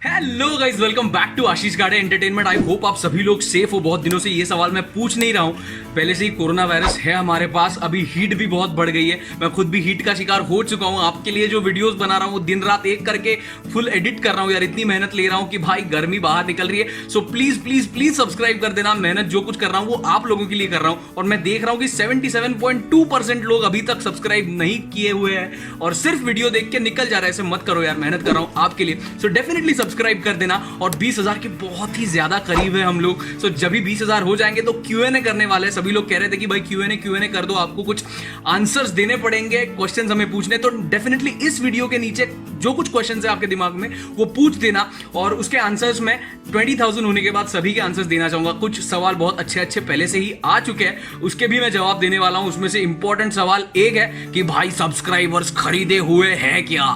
Hello guys, welcome back to Ashish Gade entertainment. I hope आप सभी लोग सेफ हो। बहुत दिनों से ये सवाल मैं पूछ नहीं रहा हूँ। पहले से ही कोरोना वायरस है हमारे पास, अभी हीट भी बहुत बढ़ गई है। मैं खुद भी हीट का शिकार हो चुका हूँ। आपके लिए जो वीडियोस बना रहा हूँ दिन रात एक करके फुल एडिट कर रहा हूँ यार, इतनी मेहनत ले रहा हूँ कि भाई गर्मी बाहर निकल रही है। So please please please subscribe कर देना। मेहनत जो कुछ कर रहा हूँ वो आप लोगों के लिए कर रहा हूँ, और मैं देख रहा हूँ कि 77.2% लोग अभी तक सब्सक्राइब नहीं किए हुए हैं और सिर्फ वीडियो देख के निकल जा रहा है। ऐसे मत करो यार, मेहनत कर रहा हूँ आपके लिए। सो डेफिनेटली सब्सक्राइब कर देना। और 20,000 के बहुत ही ज्यादा करीब है हम लोग। सो जब भी 20,000 हो जाएंगे तो क्यूएनए करने वाले हैं। सभी लोग कह रहे थे कि भाई क्यूएनए कर दो, आपको कुछ आंसर्स देने पड़ेंगे, क्वेश्चंस हमें पूछने। तो डेफिनेटली इस वीडियो के नीचे जो कुछ क्वेश्चंस है आपके दिमाग में वो पूछ देना, और उसके आंसर्स में 20,000 होने के बाद सभी के आंसर्स देना चाहूंगा। कुछ सवाल बहुत अच्छे अच्छे पहले से ही आ चुके हैं, उसके भी मैं जवाब देने वाला हूं। उसमें से इंपॉर्टेंट सवाल एक है कि भाई सब्सक्राइबर्स खरीदे हुए हैं क्या,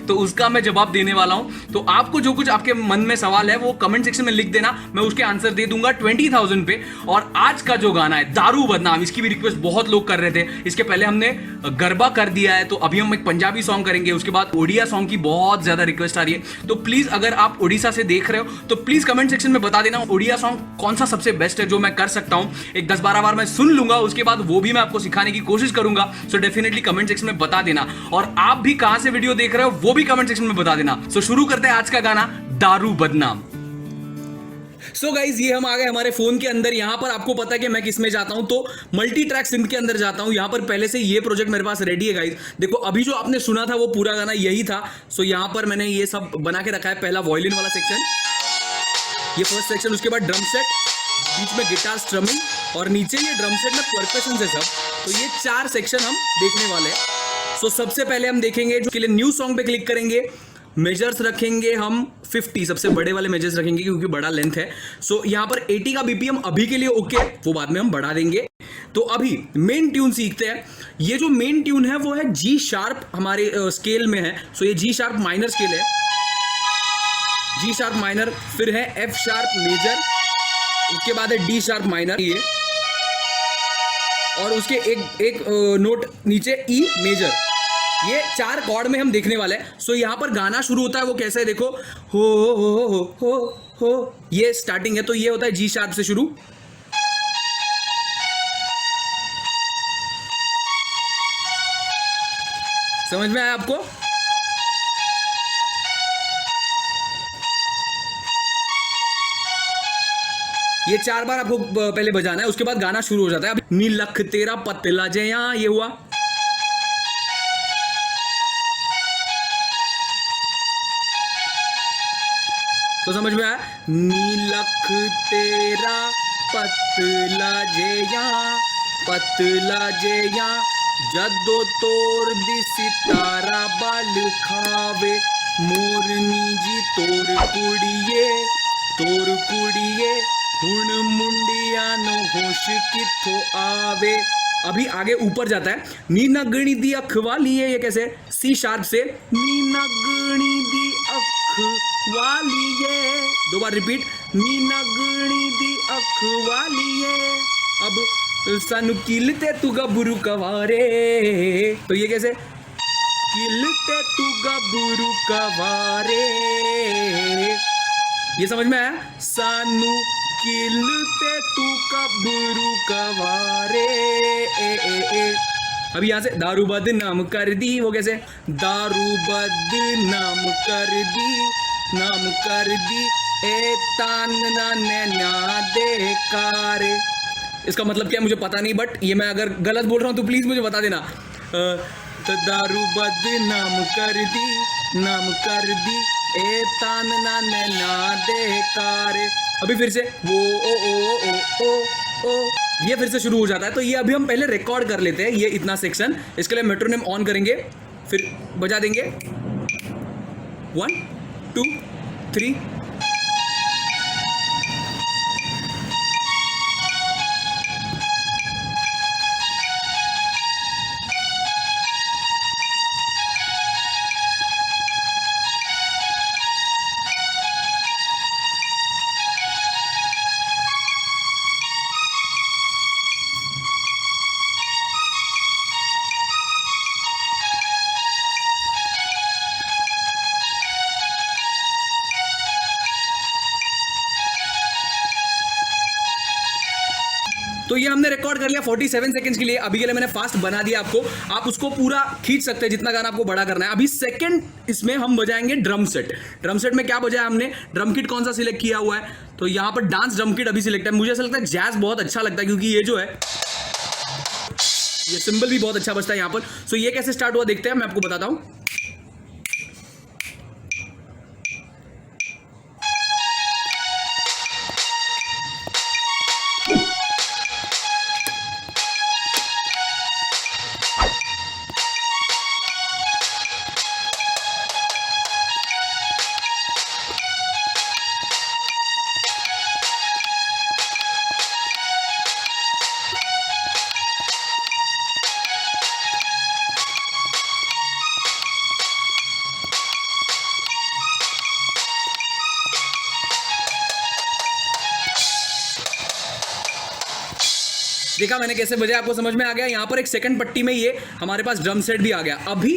तो उसका मैं जवाब देने वाला हूं। तो आपको जो कुछ आपके मन में सवाल है वो कमेंट सेक्शन में लिख देना, मैं उसके आंसर दे दूंगा 20,000 पे। और आज का जो गाना है दारू बदनाम, इसकी भी रिक्वेस्ट बहुत लोग कर रहे थे। इसके पहले हमने गरबा कर दिया है, तो अभी हम एक पंजाबी सॉन्ग करेंगे। उसके बाद ओडिया सॉन्ग की बहुत ज्यादा रिक्वेस्ट आ रही है। तो प्लीज अगर आप ओडिशा से देख रहे हो तो प्लीज कमेंट सेक्शन में बता देना ओडिया सॉन्ग कौन सा सबसे बेस्ट है जो मैं कर सकता हूं। एक 10-12 बार मैं सुन लूंगा, उसके बाद वो भी मैं आपको सिखाने की कोशिश करूंगा। सो डेफिनेटली कमेंट सेक्शन में बता देना, और आप भी कहां से वीडियो देख रहे हो वो भी कमेंट सेक्शन में बता देना। सो शुरू करते हैं आज का गाना दारू बदनाम। सो गाइज, ये हम आ गए हमारे फोन के अंदर। यहां पर आपको पता है कि मैं किस में जाता हूं, तो मल्टी ट्रैक सिंथ के अंदर जाता हूं। यहां पर पहले से ये प्रोजेक्ट मेरे पास रेडी है गाइज। देखो अभी जो आपने सुना था वो पूरा गाना यही था। सो यहां पर मैंने ये सब बना के रखा है। पहला वॉयलिन वाला सेक्शन, ये फर्स्ट सेक्शन, उसके बाद ड्रम सेट, बीच में गिटार स्ट्रमिंग, और नीचे ये ड्रम सेट में परकशन है सब। तो ये 4 सेक्शन हम देखने वाले हैं। सो सबसे पहले हम देखेंगे जो के लिए न्यू सॉन्ग पे क्लिक करेंगे। मेजर्स रखेंगे हम 50, सबसे बड़े वाले मेजर्स रखेंगे क्योंकि बड़ा लेंथ है। सो यहां पर 80 का बीपीएम अभी के लिए ओके, वो बाद में हम बढ़ा देंगे। तो अभी मेन ट्यून सीखते हैं। ये जो मेन ट्यून है वो है जी शार्प, हमारे स्केल में है। सो ये जी शार्प माइनर स्केल है, जी शार्प माइनर, फिर है एफ शार्प मेजर, उसके बाद है डी शार्प माइनर, ये, और उसके एक नोट नीचे ई मेजर। ये 4 कॉर्ड में हम देखने वाले हैं। सो यहां पर गाना शुरू होता है वो कैसे है, देखो, हो, ये स्टार्टिंग है। तो ये होता है जी शार्प से शुरू, समझ में आया आपको? ये 4 बार आपको पहले बजाना है, उसके बाद गाना शुरू हो जाता है। अब नीलख तेरा पतला जया, ये हुआ। तो समझ में आया, नीलख तेरा पतला जया, पतला जया, जदो तोर दी सितारा बाल खावे, मोरनी जी तोर कुड़िए, हुण मुंडिया नो होश किथो आवे। अभी आगे ऊपर जाता है, नी नगणी दी अख वाली है। ये कैसे, सी शार्प से, नी नगणी दी अख वाली है। 2 बार रिपीट, नी नगणी दी अख वाली है। अब सानू किलते तू गबरू कवारे, तो ये कैसे, किलते तू गबरू कवारे, ये समझ में आया, सानू किलते तू गबरू कवारे, ए। अब यहां से दारू बदनाम कर दी, वो कैसे, दारू बदनाम कर दी, नाम कर दी, ए तानना नैना दे कारे। इसका मतलब क्या है मुझे पता नहीं, बट ये मैं अगर गलत बोल रहा हूं तो प्लीज मुझे बता देना। तो दारू बदनाम कर दी, नाम कर दी, ए तानना नैना दे कारे। अभी फिर से वो ओ, ये फिर से शुरू हो जाता है। तो ये अभी हम पहले रिकॉर्ड कर लेते हैं ये इतना सेक्शन। इसके लिए मेट्रोनोम ऑन करेंगे, फिर बजा देंगे 1 2 3। ये हमने रिकॉर्ड कर लिया 47 सेकंड्स के लिए। अभी के लिए मैंने फास्ट बना दिया आपको, आप उसको पूरा खींच सकते हैं जितना गाना आपको बड़ा करना है। अभी सेकंड इसमें हम बजाएंगे ड्रम सेट। ड्रम सेट में क्या बजाया हमने, ड्रम किट कौन सा सिलेक्ट किया हुआ है, तो यहाँ पर डांस ड्रम किट अभी सिलेक्ट है। मुझे ऐसा लगता है जैज बहुत अच्छा लगता है क्योंकि ये जो है ये सिंबल भी बहुत अच्छा बजता है यहाँ पर। सो ये कैसे स्टार्ट हुआ देखते हैं, मैं आपको बताता हूँ। देखा मैंने कैसे बजाया, आपको समझ में आ गया। यहाँ पर एक सेकंड पट्टी में ये हमारे पास ड्रम सेट भी आ गया। अभी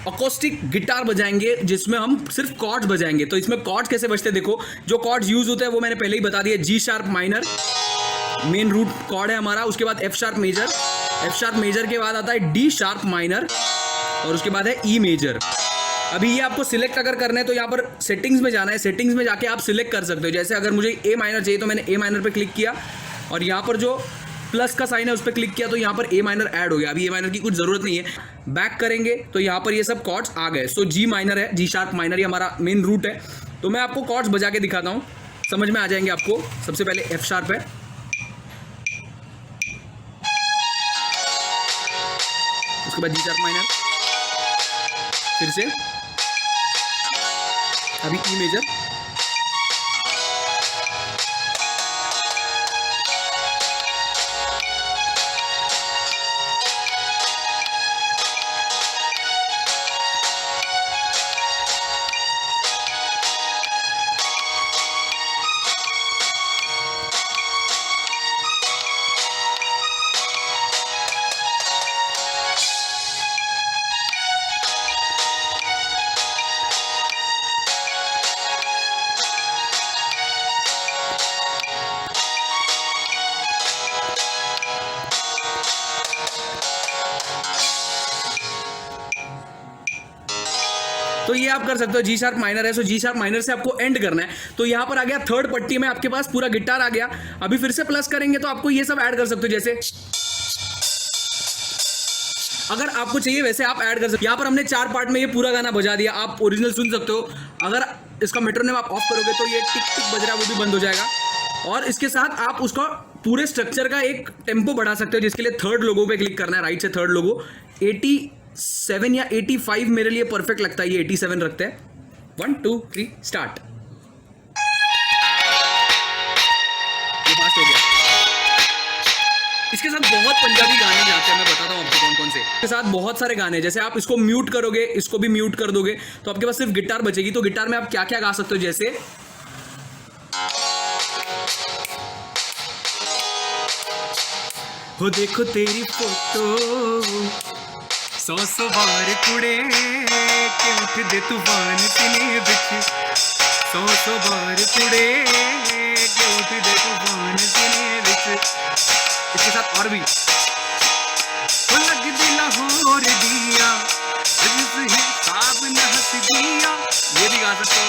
अकोस्टिक गिटार बजाएंगे जिसमें हम सिर्फ कॉर्ड्स बजाएंगे। तो इसमें कॉर्ड्स कैसे बजते हैं देखो, जो कॉर्ड्स यूज होते हैं वो मैंने पहले ही बता दिया। G sharp minor main root chord है हमारा, उसके बाद F sharp major, F sharp major के बाद आता है डी शार्प माइनर और उसके बाद है ई मेजर। अभी ये आपको सिलेक्ट अगर करना है तो यहाँ पर सेटिंग्स में जाना है, सेटिंग्स में जाके आप सिलेक्ट कर सकते हो। जैसे अगर मुझे ए माइनर चाहिए तो मैंने ए माइनर पे क्लिक किया और यहाँ पर जो प्लस का साइन है उस पर क्लिक किया तो यहाँ पर ए माइनर ऐड हो गया। अभी ए माइनर की कुछ जरूरत नहीं है। बैक करेंगे तो यहाँ पर ये सब कॉर्ड्स आ गए। सो जी माइनर है, जी शार्प माइनर, ये हमारा मेन रूट है। तो मैं आपको कॉर्ड्स बजा के दिखाता हूँ, समझ में आ जाएंगे आपको। सबसे पहले एफ शार्प है, उसके बाद जी शार्प माइनर, फिर से अभी ई मेजर, तो ये आप कर सकते हो। जी शार्प माइनर है, सो जी शार्प माइनर से आपको एंड करना है। तो यहाँ पर आ गया थर्ड पट्टी में आपके पास पूरा गिटार आ गया। अभी फिर से प्लस करेंगे तो आपको ये सब ऐड कर सकते हो। जैसे अगर आपको चाहिए वैसे आप ऐड कर सकते हो। यहाँ पर हमने 4 पार्ट में ये पूरा गाना बजा दिया, आप ओरिजिनल सुन सकते हो। अगर इसका मेट्रोनोम आप ऑफ करोगे तो ये टिक टिक बज रहा है वो भी बंद हो जाएगा। और इसके साथ आप उसका पूरे स्ट्रक्चर का एक टेम्पो बढ़ा सकते हो, जिसके लिए थर्ड लोगो पे क्लिक करना है, राइट से थर्ड लोगो। 87 या 85 मेरे लिए परफेक्ट लगता है, ये 87 रखते हैं। 1 2 3 स्टार्ट। ये फास्ट हो गया। इसके साथ बहुत पंजाबी गाने जाते हैं, मैं बताता हूँ आपको कौन कौन से। इसके साथ बहुत सारे गाने, जैसे आप इसको म्यूट करोगे, इसको भी म्यूट कर दोगे तो आपके पास सिर्फ गिटार बचेगी। तो गिटार में आप क्या क्या गा सकते हो, जैसे हो देखो तेरी फोटो 100 बार कुड़े के उठ दे तूफान सीने बिच 100 बार कुड़े के उठ दे तूफान सीने बिच। इसके साथ और भी लग दिला हो दिया हिसाब न हंस दिया, ये भी गा सकते हो।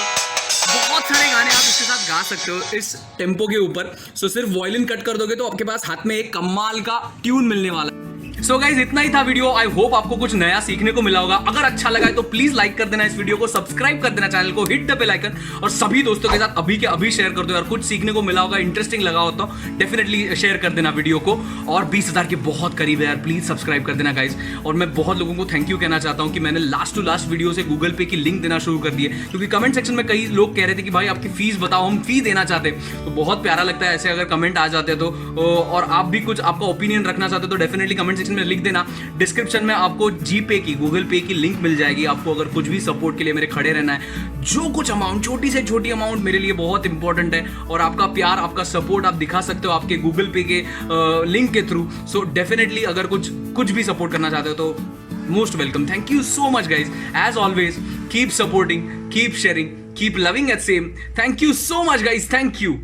बहुत सारे गाने आप इसके साथ गा सकते हो इस टेम्पो के ऊपर। सो सिर्फ वायलिन कट कर दोगे तो आपके पास हाथ में एक कमाल का ट्यून मिलने वाला है। सो गाइज इतना ही था वीडियो। आई होप आपको कुछ नया सीखने को मिला होगा। अगर अच्छा लगा है तो प्लीज लाइक कर देना इस वीडियो को, सब्सक्राइब कर देना चैनल को, हिट द बेल आइकन और सभी दोस्तों के साथ अभी के अभी शेयर कर दो यार। कुछ सीखने को मिला होगा, इंटरेस्टिंग लगा हो तो डेफिनेटली शेयर कर देना वीडियो को। और 20,000 के बहुत करीब है यार, प्लीज सब्सक्राइब कर देना गाइज। और मैं बहुत लोगों को थैंक यू कहना चाहता हूँ कि मैंने लास्ट टू लास्ट वीडियो से गूगल पे की लिंक देना शुरू कर दी है, क्योंकि कमेंट सेक्शन में कई लोग कह रहे थे कि भाई आपकी फीस बताओ, हम फी देना चाहते हैं। तो बहुत प्यारा लगता है ऐसे अगर कमेंट आ जाते हैं तो। और आप भी कुछ आपका ओपिनियन रखना चाहते हो तो डेफिनेटली कमेंट सेक्शन में लिख देना। डिस्क्रिप्शन में आपको जीपे की, गूगल पे की लिंक मिल जाएगी। आपको अगर कुछ भी सपोर्ट के लिए मेरे खड़े रहना है, जो कुछ अमाउंट, छोटी से छोटी अमाउंट मेरे लिए बहुत इंपॉर्टेंट है। और आपका प्यार, आपका सपोर्ट आप दिखा सकते हो आपके गूगल पे के लिंक के थ्रू। सो डेफिनेटली अगर कुछ भी सपोर्ट करना चाहते हो तो most welcome. Thank you so much guys. As always keep supporting, keep sharing, keep loving at same. Thank you so much guys, thank you.